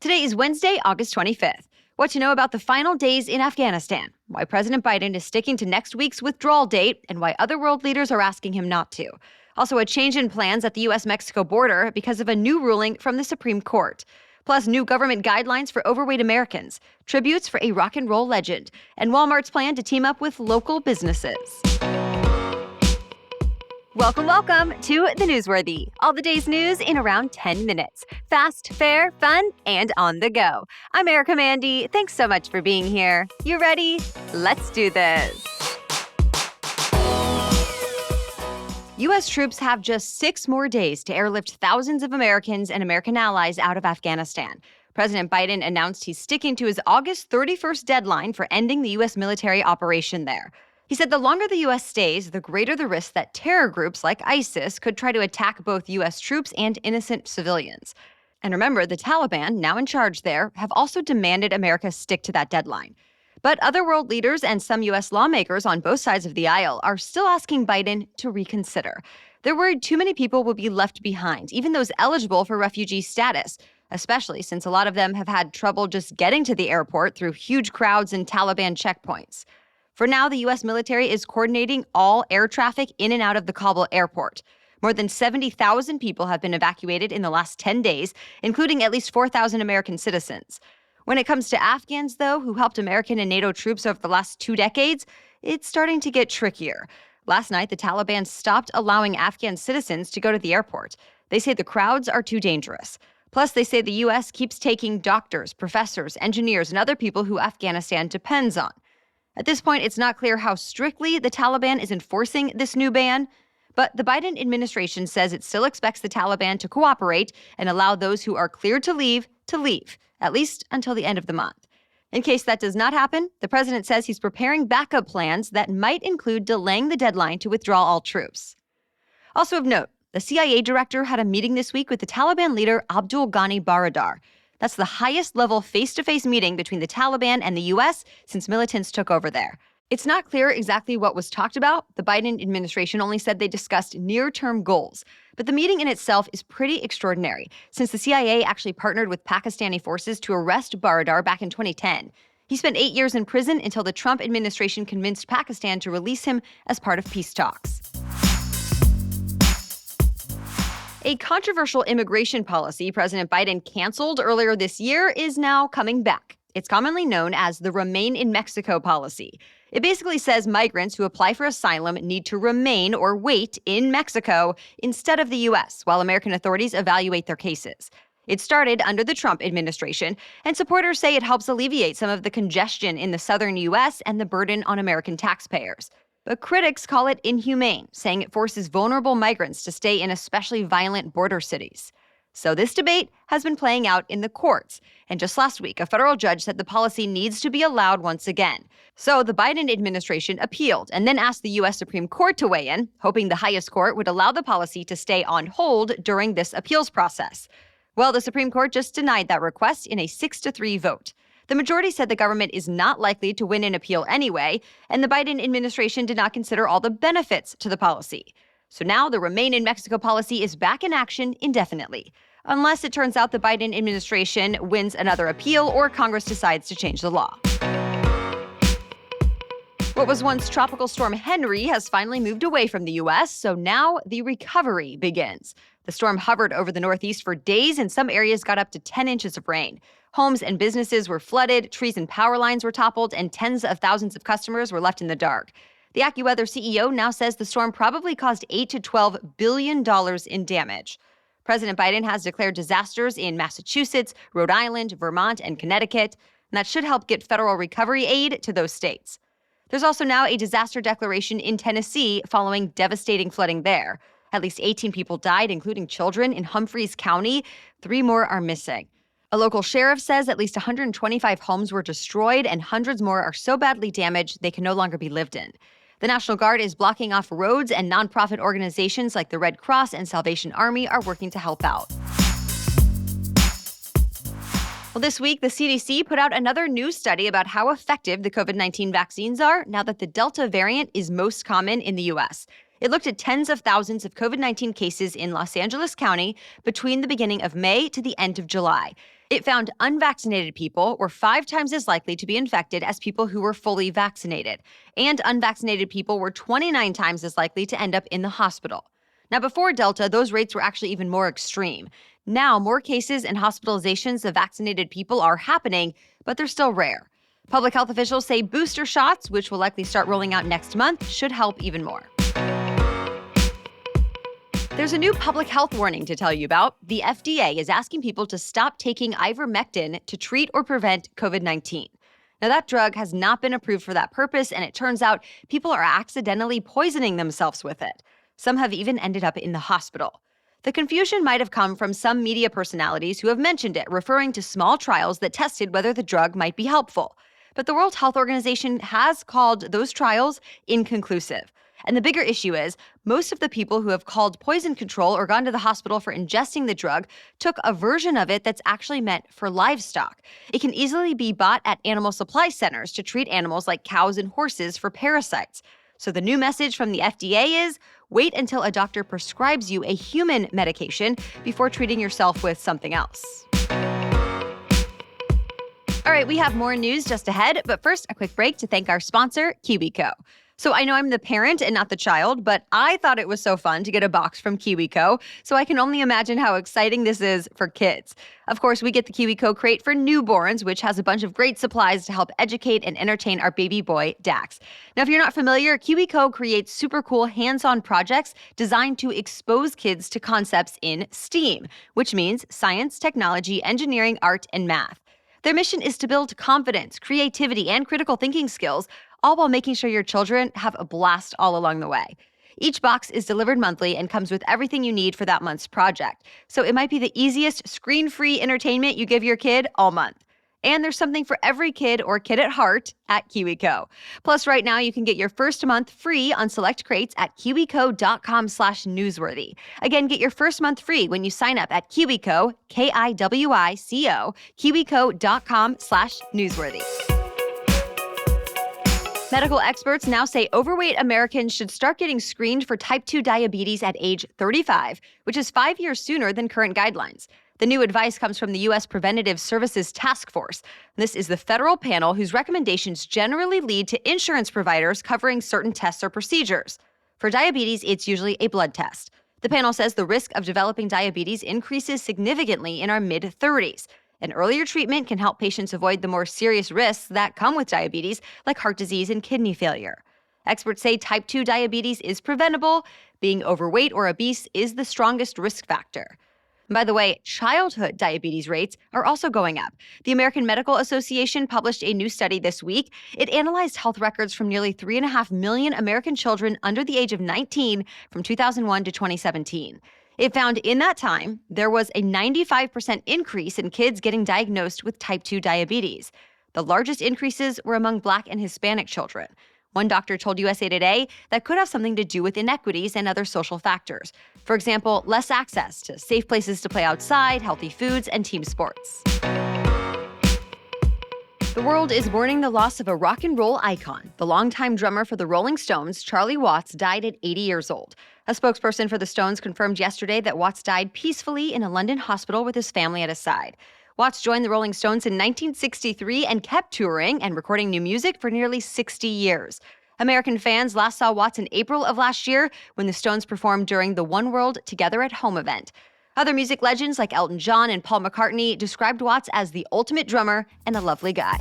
Today is Wednesday, August 25th. What to know about the final days in Afghanistan, why President Biden is sticking to next week's withdrawal date, and why other world leaders are asking him not to. Also, a change in plans at the U.S Mexico border because of a new ruling from the Supreme Court. Plus, new government guidelines for overweight Americans, tributes for a rock and roll legend, and Walmart's plan to team up with local businesses. Welcome to The Newsworthy. All the day's news in around 10 minutes. Fast, fair, fun, and on the go. I'm Erica Mandy. Thanks so much for being here. You ready? Let's do this. U.S. troops have just 6 more days to airlift thousands of Americans and American allies out of Afghanistan. President Biden announced he's sticking to his August 31st deadline for ending the U.S. military operation there. He said the longer the U.S. stays, the greater the risk that terror groups like ISIS could try to attack both U.S. troops and innocent civilians. And remember, the Taliban, now in charge there, have also demanded America stick to that deadline. But other world leaders and some U.S. lawmakers on both sides of the aisle are still asking Biden to reconsider. They're worried too many people will be left behind, even those eligible for refugee status, especially since a lot of them have had trouble just getting to the airport through huge crowds and Taliban checkpoints. For now, the U.S. military is coordinating all air traffic in and out of the Kabul airport. More than 70,000 people have been evacuated in the last 10 days, including at least 4,000 American citizens. When it comes to Afghans, though, who helped American and NATO troops over the last 2 decades, it's starting to get trickier. Last night, the Taliban stopped allowing Afghan citizens to go to the airport. They say the crowds are too dangerous. Plus, they say the U.S. keeps taking doctors, professors, engineers, and other people who Afghanistan depends on. At this point, it's not clear how strictly the Taliban is enforcing this new ban, but the Biden administration says it still expects the Taliban to cooperate and allow those who are cleared to leave, at least until the end of the month. In case that does not happen, the president says he's preparing backup plans that might include delaying the deadline to withdraw all troops. Also of note, the CIA director had a meeting this week with the Taliban leader Abdul Ghani Baradar. That's the highest-level face-to-face meeting between the Taliban and the U.S. since militants took over there. It's not clear exactly what was talked about. The Biden administration only said they discussed near-term goals. But the meeting in itself is pretty extraordinary, since the CIA actually partnered with Pakistani forces to arrest Baradar back in 2010. He spent 8 years in prison until the Trump administration convinced Pakistan to release him as part of peace talks. A controversial immigration policy President Biden canceled earlier this year is now coming back. It's commonly known as the Remain in Mexico policy. It basically says migrants who apply for asylum need to remain or wait in Mexico instead of the U.S. while American authorities evaluate their cases. It started under the Trump administration, and supporters say it helps alleviate some of the congestion in the southern U.S. and the burden on American taxpayers. But critics call it inhumane, saying it forces vulnerable migrants to stay in especially violent border cities. So this debate has been playing out in the courts. And just last week, a federal judge said the policy needs to be allowed once again. So the Biden administration appealed and then asked the U.S. Supreme Court to weigh in, hoping the highest court would allow the policy to stay on hold during this appeals process. Well, the Supreme Court just denied that request in a 6-3 vote. The majority said the government is not likely to win an appeal anyway, and the Biden administration did not consider all the benefits to the policy. So now the Remain in Mexico policy is back in action indefinitely, unless it turns out the Biden administration wins another appeal or Congress decides to change the law. What was once Tropical Storm Henry has finally moved away from the U.S., so now the recovery begins. The storm hovered over the Northeast for days, and some areas got up to 10 inches of rain. Homes and businesses were flooded, trees and power lines were toppled, and tens of thousands of customers were left in the dark. The AccuWeather CEO now says the storm probably caused $8 to $12 billion in damage. President Biden has declared disasters in Massachusetts, Rhode Island, Vermont, and Connecticut, and that should help get federal recovery aid to those states. There's also now a disaster declaration in Tennessee following devastating flooding there. At least 18 people died, including children, in Humphreys County. 3 more are missing. A local sheriff says at least 125 homes were destroyed and hundreds more are so badly damaged they can no longer be lived in. The National Guard is blocking off roads, and nonprofit organizations like the Red Cross and Salvation Army are working to help out. Well, this week, the CDC put out another new study about how effective the COVID-19 vaccines are now that the Delta variant is most common in the U.S. It looked at tens of thousands of COVID-19 cases in Los Angeles County between the beginning of May to the end of July. It found unvaccinated people were 5 times as likely to be infected as people who were fully vaccinated, and unvaccinated people were 29 times as likely to end up in the hospital. Now, before Delta, those rates were actually even more extreme. Now, more cases and hospitalizations of vaccinated people are happening, but they're still rare. Public health officials say booster shots, which will likely start rolling out next month, should help even more. There's a new public health warning to tell you about. The FDA is asking people to stop taking ivermectin to treat or prevent COVID-19. Now, that drug has not been approved for that purpose, and it turns out people are accidentally poisoning themselves with it. Some have even ended up in the hospital. The confusion might have come from some media personalities who have mentioned it, referring to small trials that tested whether the drug might be helpful. But the World Health Organization has called those trials inconclusive. And the bigger issue is, most of the people who have called poison control or gone to the hospital for ingesting the drug took a version of it that's actually meant for livestock. It can easily be bought at animal supply centers to treat animals like cows and horses for parasites. So the new message from the FDA is, wait until a doctor prescribes you a human medication before treating yourself with something else. All right, we have more news just ahead, but first, a quick break to thank our sponsor, KiwiCo. So I know I'm the parent and not the child, but I thought it was so fun to get a box from KiwiCo, so I can only imagine how exciting this is for kids. Of course, we get the KiwiCo crate for newborns, which has a bunch of great supplies to help educate and entertain our baby boy, Dax. Now, if you're not familiar, KiwiCo creates super cool hands-on projects designed to expose kids to concepts in STEAM, which means science, technology, engineering, art, and math. Their mission is to build confidence, creativity, and critical thinking skills, all while making sure your children have a blast all along the way. Each box is delivered monthly and comes with everything you need for that month's project. So it might be the easiest screen-free entertainment you give your kid all month. And there's something for every kid or kid at heart at KiwiCo. Plus, right now, you can get your first month free on select crates at kiwico.com/newsworthy. Again, get your first month free when you sign up at KiwiCo, KIWICO, kiwico.com/newsworthy. Medical experts now say overweight Americans should start getting screened for type 2 diabetes at age 35, which is 5 years sooner than current guidelines. The new advice comes from the U.S. Preventive Services Task Force. This is the federal panel whose recommendations generally lead to insurance providers covering certain tests or procedures. For diabetes, it's usually a blood test. The panel says the risk of developing diabetes increases significantly in our mid-30s. And earlier treatment can help patients avoid the more serious risks that come with diabetes, like heart disease and kidney failure. Experts say type 2 diabetes is preventable. Being overweight or obese is the strongest risk factor. By the way, childhood diabetes rates are also going up. The American Medical Association published a new study this week. It analyzed health records from nearly 3.5 million American children under the age of 19 from 2001 to 2017. It found in that time, there was a 95% increase in kids getting diagnosed with type 2 diabetes. The largest increases were among Black and Hispanic children. One doctor told USA Today that could have something to do with inequities and other social factors. For example, less access to safe places to play outside, healthy foods, and team sports. The world is mourning the loss of a rock and roll icon. The longtime drummer for the Rolling Stones, Charlie Watts, died at 80 years old. A spokesperson for the Stones confirmed yesterday that Watts died peacefully in a London hospital with his family at his side. Watts joined the Rolling Stones in 1963 and kept touring and recording new music for nearly 60 years. American fans last saw Watts in April of last year when the Stones performed during the One World Together at Home event. Other music legends like Elton John and Paul McCartney described Watts as the ultimate drummer and a lovely guy.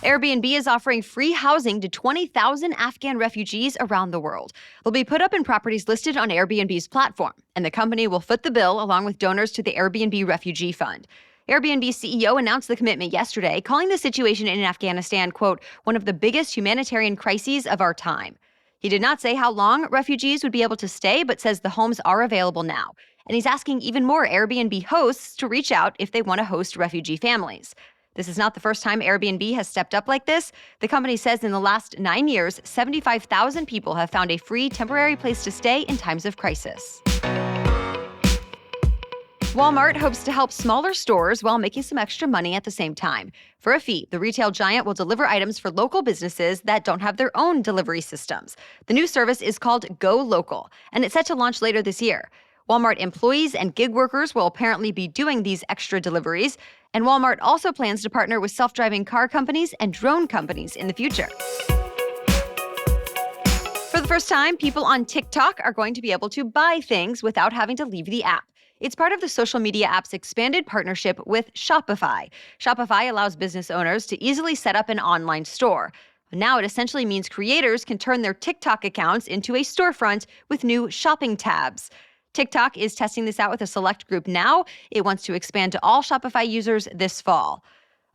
Airbnb is offering free housing to 20,000 Afghan refugees around the world. They'll be put up in properties listed on Airbnb's platform, and the company will foot the bill along with donors to the Airbnb Refugee Fund. Airbnb CEO announced the commitment yesterday, calling the situation in Afghanistan, quote, one of the biggest humanitarian crises of our time. He did not say how long refugees would be able to stay, but says the homes are available now. And he's asking even more Airbnb hosts to reach out if they want to host refugee families. This is not the first time Airbnb has stepped up like this. The company says in the last 9 years, 75,000 people have found a free temporary place to stay in times of crisis. Walmart hopes to help smaller stores while making some extra money at the same time. For a fee, the retail giant will deliver items for local businesses that don't have their own delivery systems. The new service is called Go Local, and it's set to launch later this year. Walmart employees and gig workers will apparently be doing these extra deliveries, and Walmart also plans to partner with self-driving car companies and drone companies in the future. For the first time, people on TikTok are going to be able to buy things without having to leave the app. It's part of the social media app's expanded partnership with Shopify. Shopify allows business owners to easily set up an online store. Now it essentially means creators can turn their TikTok accounts into a storefront with new shopping tabs. TikTok is testing this out with a select group now. It wants to expand to all Shopify users this fall.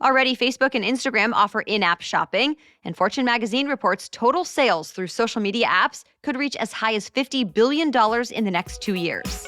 Already, Facebook and Instagram offer in-app shopping, and Fortune magazine reports total sales through social media apps could reach as high as $50 billion in the next 2 years.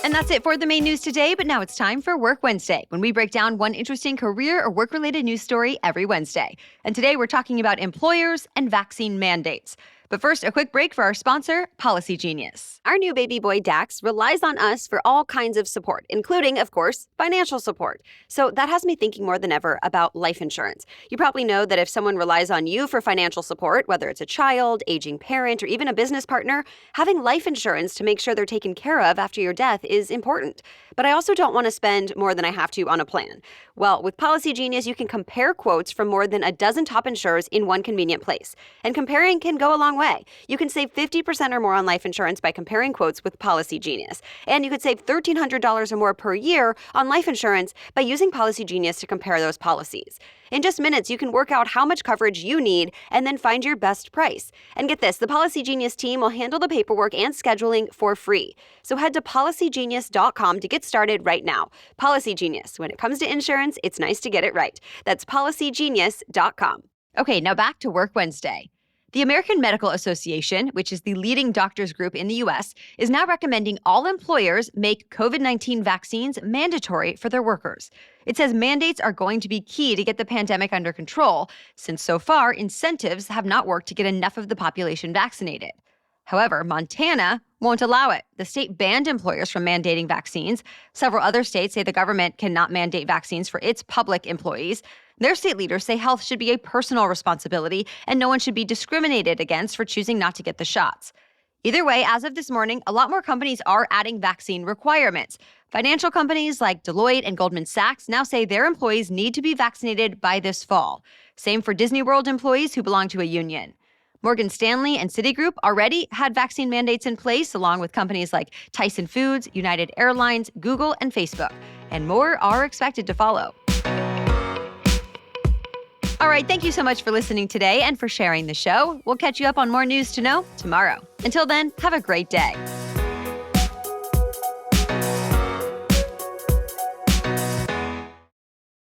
And that's it for the main news today, but now it's time for Work Wednesday, when we break down one interesting career or work-related news story every Wednesday. And today we're talking about employers and vaccine mandates. But first, a quick break for our sponsor, Policy Genius. Our new baby boy, Dax, relies on us for all kinds of support, including, of course, financial support. So that has me thinking more than ever about life insurance. You probably know that if someone relies on you for financial support, whether it's a child, aging parent, or even a business partner, having life insurance to make sure they're taken care of after your death is important. But I also don't want to spend more than I have to on a plan. Well, with Policy Genius, you can compare quotes from more than a dozen top insurers in one convenient place. And comparing can go a long way. You can save 50% or more on life insurance by comparing quotes with Policy Genius. And you could save $1,300 or more per year on life insurance by using Policy Genius to compare those policies. In just minutes, you can work out how much coverage you need and then find your best price. And get this, the Policy Genius team will handle the paperwork and scheduling for free. So head to policygenius.com to get started right now. Policy Genius. When it comes to insurance, it's nice to get it right. That's policygenius.com. Okay, now back to Work Wednesday. The American Medical Association, which is the leading doctors group in the U.S., is now recommending all employers make COVID-19 vaccines mandatory for their workers. It says mandates are going to be key to get the pandemic under control, since so far incentives have not worked to get enough of the population vaccinated. However, Montana won't allow it. The state banned employers from mandating vaccines. Several other states say the government cannot mandate vaccines for its public employees. Their state leaders say health should be a personal responsibility and no one should be discriminated against for choosing not to get the shots. Either way, as of this morning, a lot more companies are adding vaccine requirements. Financial companies like Deloitte and Goldman Sachs now say their employees need to be vaccinated by this fall. Same for Disney World employees who belong to a union. Morgan Stanley and Citigroup already had vaccine mandates in place, along with companies like Tyson Foods, United Airlines, Google, and Facebook. And more are expected to follow. All right, thank you so much for listening today and for sharing the show. We'll catch you up on more news to know tomorrow. Until then, have a great day.